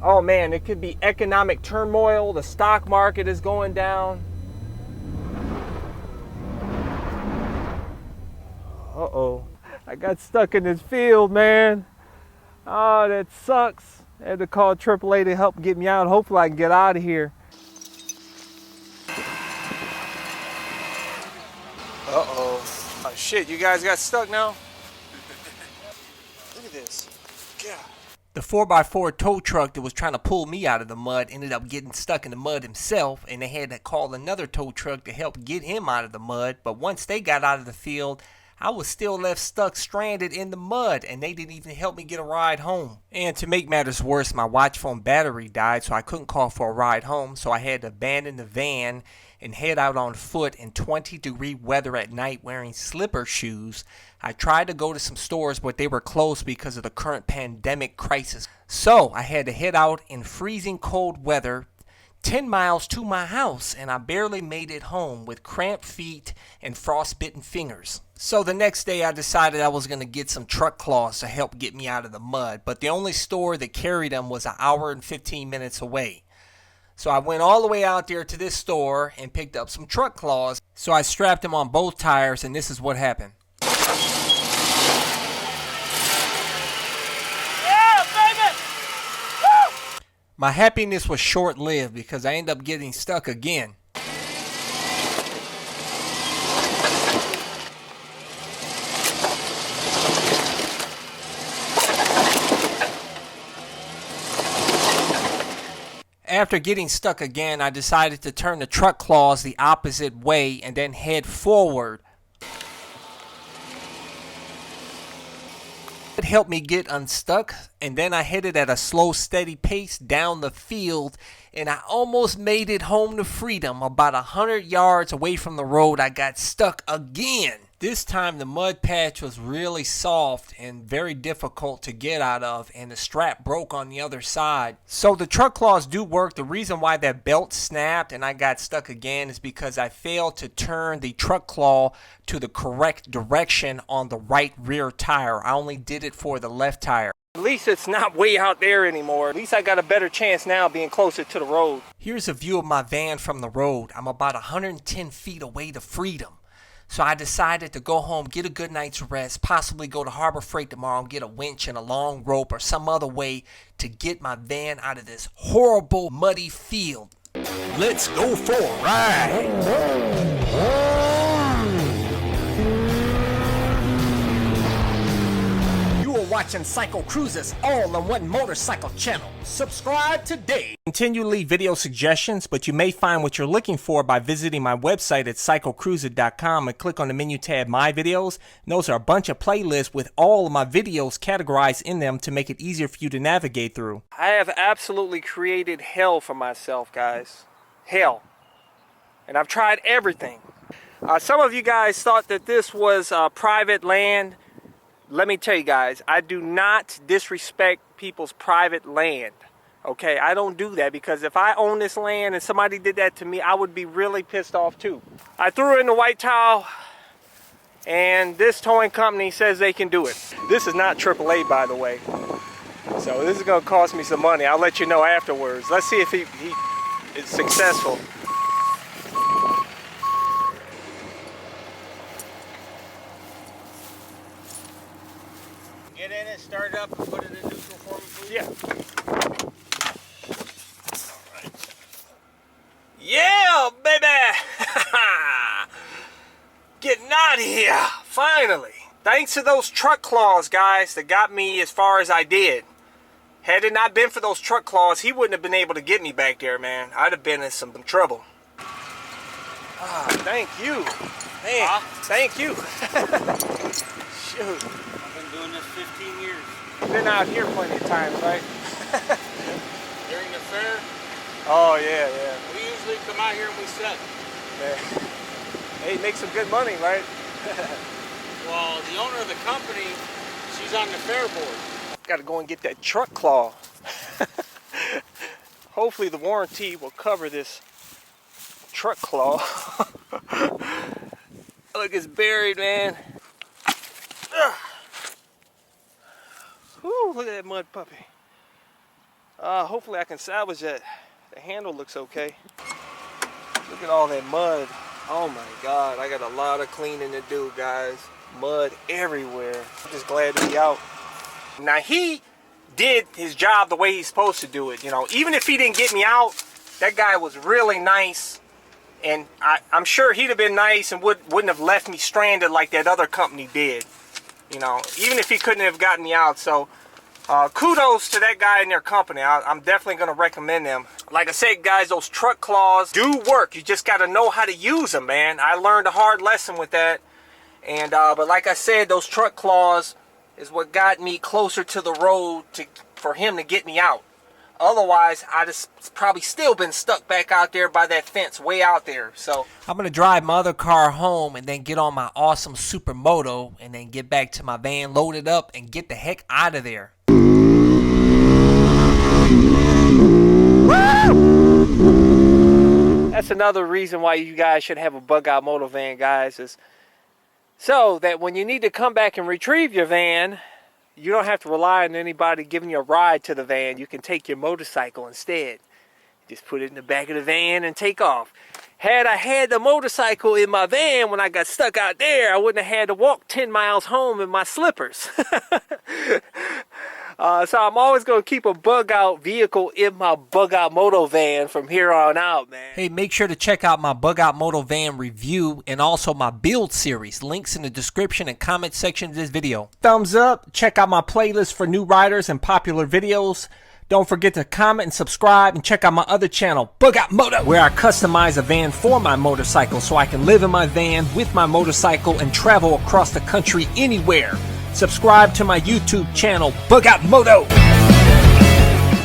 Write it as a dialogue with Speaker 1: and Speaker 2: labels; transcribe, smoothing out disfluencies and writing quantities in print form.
Speaker 1: Oh man, it could be economic turmoil. The stock market is going down. Uh-oh. I got stuck in this field, man. Oh, that sucks. I had to call AAA to help get me out. Hopefully I can get out of here. Uh-oh. Oh, shit, you guys got stuck now? Look at this. God. The 4x4 tow truck that was trying to pull me out of the mud ended up getting stuck in the mud himself, and they had to call another tow truck to help get him out of the mud. But once they got out of the field, I was still left stuck stranded in the mud, and they didn't even help me get a ride home. And to make matters worse, my watch phone battery died, so I couldn't call for a ride home, so I had to abandon the van and head out on foot in 20-degree weather at night wearing slipper shoes. I tried to go to some stores, but they were closed because of the current pandemic crisis. So I had to head out in freezing cold weather 10 miles to my house, and I barely made it home with cramped feet and frostbitten fingers. So the next day I decided I was going to get some truck cloths to help get me out of the mud, but the only store that carried them was an hour and 15 minutes away. So I went all the way out there to this store and picked up some truck cloths. So I strapped them on both tires, and this is what happened. Yeah, baby! Woo! My happiness was short-lived because I ended up getting stuck again. After getting stuck again, I decided to turn the truck claws the opposite way and then head forward. It helped me get unstuck, and then I headed at a slow, steady pace down the field, and I almost made it home to freedom. About 100 yards away from the road, I got stuck again. This time the mud patch was really soft and very difficult to get out of, and the strap broke on the other side. So the truck claws do work. The reason why that belt snapped and I got stuck again is because I failed to turn the truck claw to the correct direction on the right rear tire. I only did it for the left tire. At least it's not way out there anymore. At least I got a better chance now being closer to the road. Here's a view of my van from the road. I'm about 110 feet away to freedom. So I decided to go home, get a good night's rest, possibly go to Harbor Freight tomorrow and get a winch and a long rope or some other way to get my van out of this horrible muddy field. Let's go for a ride. Watching CycleCruza's all-in-one motorcycle channel. Subscribe today. Continue to leave video suggestions, but you may find what you're looking for by visiting my website at CycleCruza.com and click on the menu tab My Videos. And those are a bunch of playlists with all of my videos categorized in them to make it easier for you to navigate through. I have absolutely created hell for myself, guys. Hell. And I've tried everything. Some of you guys thought that this was private land. Let me tell you guys, I do not disrespect people's private land, okay? I don't do that because if I own this land and somebody did that to me, I would be really pissed off too. I threw in the white towel, and this towing company says they can do it. This is not AAA, by the way. So this is gonna cost me some money. I'll let you know afterwards. Let's see if he is successful. Get in it, start it up, and put it in neutral for me, please. Yeah. All right. Yeah, baby! Getting out of here, finally. Thanks to those truck claws, guys, that got me as far as I did. Had it not been for those truck claws, he wouldn't have been able to get me back there, man. I'd have been in some trouble. Ah, thank you. Man, thank you. Shoot.
Speaker 2: Doing this 15 years.
Speaker 1: You've been out here plenty of times, right?
Speaker 2: During the fair?
Speaker 1: Oh, yeah, yeah.
Speaker 2: We usually come out here and we set.
Speaker 1: Man. Hey, make some good money, right?
Speaker 2: Well, the owner of the company, she's on the fair board.
Speaker 1: Got to go and get that truck claw. Hopefully the warranty will cover this truck claw. Look, it's buried, man. Ugh. Whew, look at that mud puppy. Hopefully I can salvage that. The handle looks okay. Look at all that mud. Oh my God, I got a lot of cleaning to do, guys. Mud everywhere. I'm just glad to be out. Now he did his job the way he's supposed to do it. You know, even if he didn't get me out, that guy was really nice. And I'm sure he'd have been nice and wouldn't have left me stranded like that other company did. You know, even if he couldn't have gotten me out. So kudos to that guy and their company. I'm definitely going to recommend them. Like I said, guys, those truck claws do work. You just got to know how to use them, man. I learned a hard lesson with that. And but like I said, those truck claws is what got me closer to the road for him to get me out. Otherwise, I'd have probably still been stuck back out there by that fence way out there. So I'm going to drive my other car home and then get on my awesome Super Moto and then get back to my van, load it up, and get the heck out of there. That's another reason why you guys should have a bug out moto van, guys, is so that when you need to come back and retrieve your van, you don't have to rely on anybody giving you a ride to the van. You can take your motorcycle instead. Just put it in the back of the van and take off. Had I had the motorcycle in my van when I got stuck out there, I wouldn't have had to walk 10 miles home in my slippers. So I'm always going to keep a bug out vehicle in my bug out moto van from here on out, man. Hey, make sure to check out my bug out moto van review and also my build series. Links in the description and comment section of this video. Thumbs up. Check out my playlist for new riders and popular videos. Don't forget to comment and subscribe and check out my other channel, Bug Out Moto, where I customize a van for my motorcycle so I can live in my van with my motorcycle and travel across the country anywhere. Subscribe to my YouTube channel, Bug Out Moto.